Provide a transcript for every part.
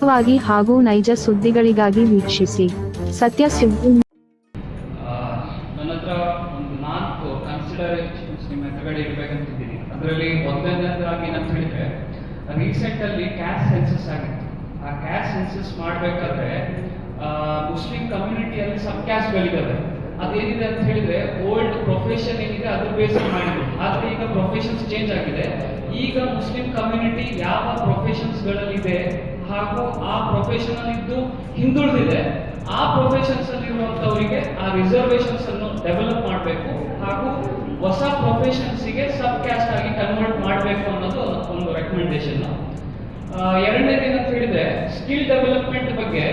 ನಿಖರವಾಗಿ ಹಾಗೂ ನೈಜ ಸುದ್ದಿಗಳಿಗಾಗಿ ವೀಕ್ಷಿಸಿ ಸತ್ಯ ಸುದ್ದಿ. ನನ್ನ ಹತ್ರ ಒಂದು 4 ಕನ್ಸಿಡರೇಷನ್ಸ್ ನಿಮ್ಮ ಎದುರುಗಡೆ ಇಡಬೇಕಂತಿದ್ದೀನಿ. ಅದರಲ್ಲಿ ಮೊದಲನೇದಾಗಿ ಏನಂತ ಹೇಳಿದ್ರೆ, ರೀಸೆಂಟಲ್ಲಿ ಕ್ಯಾಸ್ಟ್ ಸೆನ್ಸಸ್ ಆಗಿತ್ತು. ಆ ಕ್ಯಾಸ್ಟ್ ಸೆನ್ಸಸ್ ಮಾಡಬೇಕಾದ್ರೆ ಮುಸ್ಲಿಂ ಕಮ್ಯುನಿಟಿಯಲ್ಲಿ ಸಬ್ ಕ್ಯಾಸ್ಟ್ಗಳಿದ್ದಾವೆ. ಅದೇನಿದೆ ಅಂತ ಹೇಳಿದ್ರೆ, ಓಲ್ಡ್ ಪ್ರೊಫೆಷನ್ ಏನಿದೆ ಅದ್ರ ಬೇಸ್ ಮಾಡಿದ್ರು. ಆದರೆ ಈಗ ಪ್ರೊಫೆಷನ್ಸ್ ಚೇಂಜ್ ಆಗಿದೆ. ಈಗ ಮುಸ್ಲಿಂ ಕಮ್ಯುನಿಟಿ ಯಾವ ಪ್ರೊಫೆಷನ್ಸ್ಗಳಲ್ಲಿದೆ ಹಾಗೂ ಆ ಪ್ರೊಫೆಷನ್ ಇದ್ದು ಹಿಂದುಳಿದಿದೆ, ಆ ಪ್ರೊಫೆಷನ್ಸ್ ಅಲ್ಲಿರುವಂತವರಿಗೆ ಆ ರಿಸರ್ವೇಶನ್ಸ್ ಅನ್ನು ಡೆವಲಪ್ ಮಾಡಬೇಕು ಹಾಗೂ ಹೊಸ ಪ್ರೊಫೆಷನ್ಸ್ಗೆ ಸಬ್ ಕ್ಯಾಸ್ಟ್ ಆಗಿ ಕನ್ವರ್ಟ್ ಮಾಡಬೇಕು ಅನ್ನೋದು ಒಂದು ರೆಕಮೆಂಡೇಶನ್. ಎರಡನೇದು ಏನಂತ ಹೇಳಿದ್ರೆ, ಸ್ಕಿಲ್ ಡೆವಲಪ್ಮೆಂಟ್ ಬಗ್ಗೆ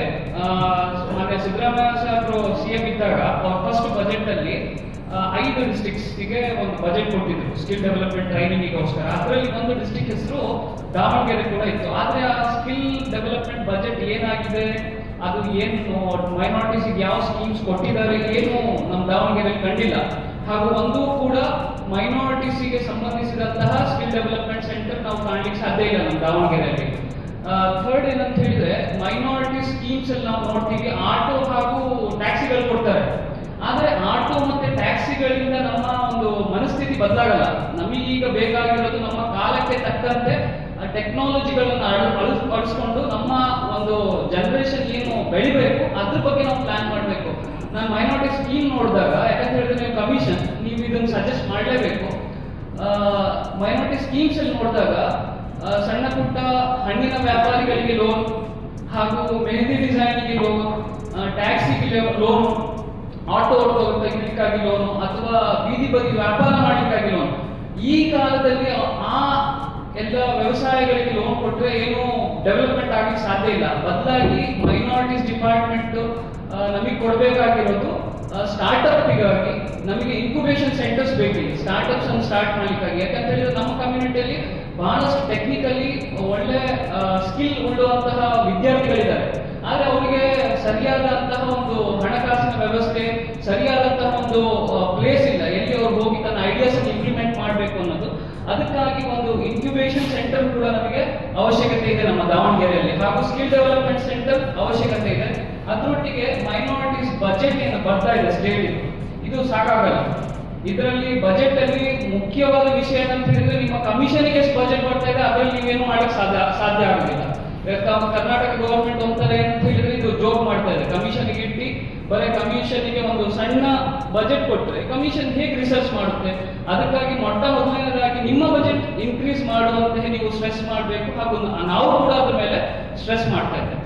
ಮಾನ್ಯ ಸಿದ್ದರಾಮಯ್ಯ ಸಾಹೇಬರು ಸಿಎಂ ಇದ್ದಾಗ ಫಸ್ಟ್ ಬಜೆಟ್ ಅಲ್ಲಿ 5 ಡಿಸ್ಟ್ರಿಕ್ಟ್ಸ್ಗೆ ಒಂದು ಬಜೆಟ್ ಕೊಟ್ಟಿದ್ರು ಸ್ಕಿಲ್ ಡೆವಲಪ್ಮೆಂಟ್ ಟ್ರೈನಿಂಗಿಗೋಸ್ಕರ. ಅದರಲ್ಲಿ ಒಂದು ಡಿಸ್ಟ್ರಿಕ್ಟ್ ಹೆಸರು ದಾವಣಗೆರೆ ಕೂಡ ಇತ್ತು. ಆದ್ರೆ ಆ ಸ್ಕಿಲ್ ಡೆವಲಪ್ಮೆಂಟ್ ಬಜೆಟ್ ಏನಾಗಿದೆ, ಅದು ಏನು ಮೈನಾರಿಟೀಸ್ಗೆ ಯಾವ ಸ್ಕೀಮ್ಸ್ ಕೊಟ್ಟಿದ್ದಾರೆ, ಏನು ನಮ್ಮ ದಾವಣಗೆರೆಯಲ್ಲಿ ಕಂಡಿಲ್ಲ. ಹಾಗೂ ಒಂದು ಕೂಡ ಮೈನಾರಿಟೀಸ್ಗೆ ಸಂಬಂಧಿಸಿದಂತಹ ಸ್ಕಿಲ್ ಡೆವಲಪ್ಮೆಂಟ್ ಸೆಂಟರ್ ನಾವು ಕಾಣಲಿಕ್ಕೆ ಸಾಧ್ಯ ಇಲ್ಲ ನಮ್ಮ ದಾವಣಗೆರೆಯಲ್ಲಿ. ಥರ್ಡ್ ಏನಂತ ಹೇಳಿದ್ರೆ, ಮೈನಾರಿಟಿ ಸ್ಕೀಮ್ಸ್ ಅಲ್ಲಿ ನಾವು ನೋಡ್ತೀವಿ ಆಟೋ ಹಾಗೂ ಟ್ಯಾಕ್ಸಿಗಳು ಕೊಡ್ತಾರೆ. ಆದ್ರೆ ಆಟೋ ಮತ್ತೆ ಟ್ಯಾಕ್ಸಿಗಳಿಂದ ನಮ್ಮ ಒಂದು ಮನಸ್ಥಿತಿ ಬದಲಾಗಲ್ಲ. ನಮಗೀಗ ಬೇಕಾಗಿರೋದು ನಮ್ಮ ಕಾಲಕ್ಕೆ ತಕ್ಕಂತೆ ಟೆಕ್ನಾಲಜಿಗಳನ್ನು ಅಳವಡಿಸ್ಕೊಂಡು ನಮ್ಮ ಒಂದು ಜನರೇಷನ್ ಏನು ಬೆಳಿಬೇಕು ಅದ್ರ ಬಗ್ಗೆ ನಾವು ಪ್ಲಾನ್ ಮಾಡಬೇಕು. ನಾನು ಮೈನಾರಿಟಿ ಸ್ಕೀಮ್ ನೋಡಿದಾಗ, ಯಾಕಂತ ಹೇಳಿದ್ರೆ ನೀವು ಕಮಿಷನ್ ನೀವು ಇದನ್ನು ಸಜೆಸ್ಟ್ ಮಾಡಲೇಬೇಕು. ಮೈನಾರಿಟಿ ಸ್ಕೀಮ್ಸ್ ಅಲ್ಲಿ ನೋಡಿದಾಗ ಸಣ್ಣ ಪುಟ್ಟ ಹಣ್ಣಿನ ವ್ಯಾಪಾರಿಗಳಿಗೆ ಲೋನ್ ಹಾಗೂ ಮೆಹಂದಿ ಡಿಸೈನಿಗೆ ಲೋನ್, ಟ್ಯಾಕ್ಸಿಗೆ ಲೋನ್, ಆಟೋ ತೆಗಿಲಿಕ್ಕಾಗಿ ಲೋನು ಅಥವಾ ಬೀದಿ ಬದಿ ವ್ಯಾಪಾರ ಮಾಡಲಿಕ್ಕಾಗಿ ಲೋನ್. ಈ ಕಾಲದಲ್ಲಿ ಆ ಎಲ್ಲ ವ್ಯವಸಾಯಗಳಿಗೆ ಲೋನ್ ಕೊಟ್ಟರೆ ಏನು ಡೆವಲಪ್ಮೆಂಟ್ ಆಗಲಿಕ್ಕೆ ಸಾಧ್ಯ ಇಲ್ಲ. ಬದಲಾಗಿ ಮೈನಾರಿಟೀಸ್ ಡಿಪಾರ್ಟ್ಮೆಂಟ್ ನಮಗೆ ಕೊಡಬೇಕಾಗಿರೋದು ಸ್ಟಾರ್ಟ್ಅಪ್ಗಾಗಿ ನಮಗೆ ಇನ್ಕ್ಯುಬೇಷನ್ ಸೆಂಟರ್ಸ್ ಬೇಕಿದೆ, ಸ್ಟಾರ್ಟ್ಅಪ್ಸ್ ಅನ್ನು ಸ್ಟಾರ್ಟ್ ಮಾಡಲಿಕ್ಕಾಗಿ. ಯಾಕಂತ ಹೇಳಿದ್ರೆ ನಮ್ಮ ಕಮ್ಯುನಿಟಿಯಲ್ಲಿ ಬಹಳಷ್ಟು ಟೆಕ್ನಿಕಲಿ ಒಳ್ಳೆ ಸ್ಕಿಲ್ ಉಳ್ಳುವಂತಹ ವಿದ್ಯಾರ್ಥಿಗಳಿದ್ದಾರೆ. ಆದ್ರೆ ಅವರಿಗೆ ಸರಿಯಾದಂತಹ ಒಂದು ಹಣಕಾಸಿನ ವ್ಯವಸ್ಥೆ, ಸರಿಯಾದಂತಹ ಒಂದು ಪ್ಲೇಸ್ ಇಲ್ಲ ಎಲ್ಲಿ ಅವ್ರು ಹೋಗಿ ತನ್ನ ಐಡಿಯಾಸ್ ಅನ್ನು ಇಂಪ್ಲಿಮೆಂಟ್ ಮಾಡಬೇಕು ಅನ್ನೋದು. ಅದಕ್ಕಾಗಿ ಒಂದು ಇನ್ಕ್ಯುಬೇಷನ್ ಸೆಂಟರ್ ಕೂಡ ನಮಗೆ ಅವಶ್ಯಕತೆ ಇದೆ ನಮ್ಮ ದಾವಣಗೆರೆಯಲ್ಲಿ, ಹಾಗೂ ಸ್ಕಿಲ್ ಡೆವಲಪ್ಮೆಂಟ್ ಸೆಂಟರ್ ಅವಶ್ಯಕತೆ ಇದೆ. ಅದರೊಟ್ಟಿಗೆ ಮೈನಾರಿಟೀಸ್ ಬಜೆಟ್ ಏನು ಬರ್ತಾ ಇದೆ ಸ್ಟೇಟ್, ಇದು ಸಾಕಾಗಲ್ಲ. ಇದರಲ್ಲಿ ಬಜೆಟ್ ಅಲ್ಲಿ ಮುಖ್ಯವಾದ ವಿಷಯ ಏನಂತ ಹೇಳಿದ್ರೆ, ನಿಮ್ಮ ಕಮಿಷನ್ಗೆ ಎಷ್ಟು ಬಜೆಟ್ ಬರ್ತಾ ಇದೆ ಅದರಲ್ಲಿ ನೀವೇನು ಮಾಡಕ್ ಸಾಧ್ಯ ಆಗುದಿಲ್ಲ. ಕರ್ನಾಟಕ ಗವರ್ಮೆಂಟ್ ಅಂತಾರೆ ಅಂತ ಹೇಳಿದ್ರೆ ಇದು ಜೋಕ್ ಮಾಡ್ತಾ ಇದೆ. ಕಮಿಷನ್ಗೆ ಇಟ್ಟು ಬರೀ ಕಮಿಷನ್ಗೆ ಒಂದು ಸಣ್ಣ ಬಜೆಟ್ ಕೊಟ್ಟರೆ ಕಮಿಷನ್ ಹೇಗೆ ರಿಸರ್ಚ್ ಮಾಡುತ್ತೆ? ಅದಕ್ಕಾಗಿ ಮೊದಲನೇದಾಗಿ ನಿಮ್ಮ ಬಜೆಟ್ ಇನ್ಕ್ರೀಸ್ ಮಾಡುವಂತೆ ನೀವು ಸ್ಟ್ರೆಸ್ ಮಾಡಬೇಕು, ಹಾಗೂ ನಾವು ಕೂಡ ಅದ್ರ ಮೇಲೆ ಸ್ಟ್ರೆಸ್ ಮಾಡ್ತಾ ಇದ್ದೇವೆ.